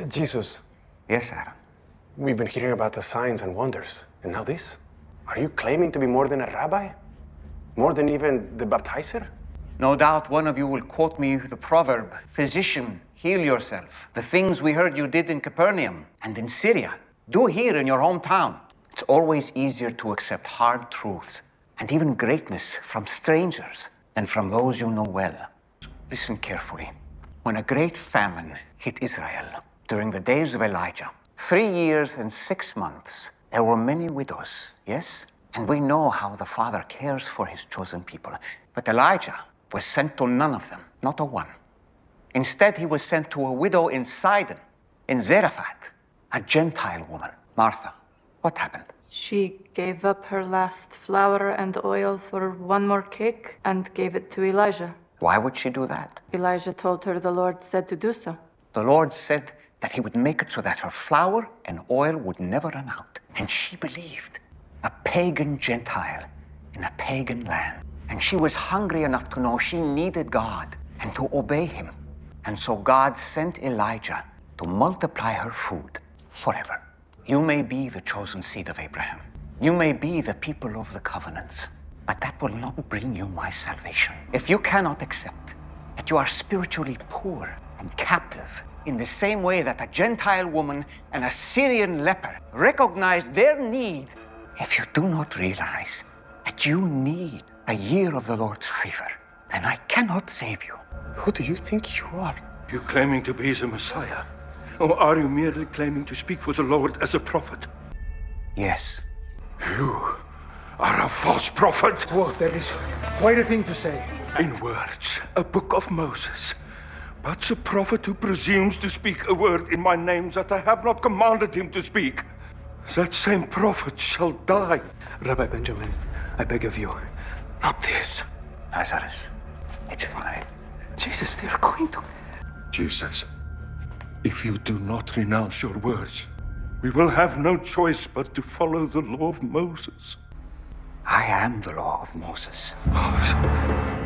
Jesus, Yes, Aaron. we've been hearing about the signs and wonders, and now this? Are you claiming to be more than a rabbi? More than even the baptizer? No doubt one of you will quote me the proverb, "Physician, heal yourself." The things we heard you did in Capernaum and in Syria, do here in your hometown. It's always easier to accept hard truths and even greatness from strangers than from those you know well. Listen carefully. When a great famine hit Israel during the days of Elijah, 3 years and 6 months, there were many widows, yes? And we know how the Father cares for his chosen people. But Elijah was sent to none of them, not a one. Instead, he was sent to a widow in Sidon, in Zarephath, a Gentile woman. Martha, what happened? She gave up her last flour and oil for one more cake and gave it to Elijah. Why would she do that? Elijah told her the Lord said to do so. The Lord said that he would make it so that her flour and oil would never run out. And she believed. A pagan Gentile in a pagan land. And she was hungry enough to know she needed God and to obey him. And so God sent Elijah to multiply her food forever. You may be the chosen seed of Abraham. You may be the people of the covenants. But that will not bring you my salvation. If you cannot accept that you are spiritually poor and captive in the same way that a Gentile woman and a Syrian leper recognized their need, if you do not realize that you need a year of the Lord's favor, then I cannot save you. Who do you think you are? You claiming to be the Messiah? Or are you merely claiming to speak for the Lord as a prophet? Yes. You are a false prophet. Whoa, that is quite a thing to say. In words, a book of Moses. But the prophet who presumes to speak a word in my name that I have not commanded him to speak, that same prophet shall die. Rabbi Benjamin, I beg of you, not this. Lazarus, it's fine. Jesus, they're going to... Jesus, if you do not renounce your words, we will have no choice but to follow the law of Moses. I am the law of Moses. Oh,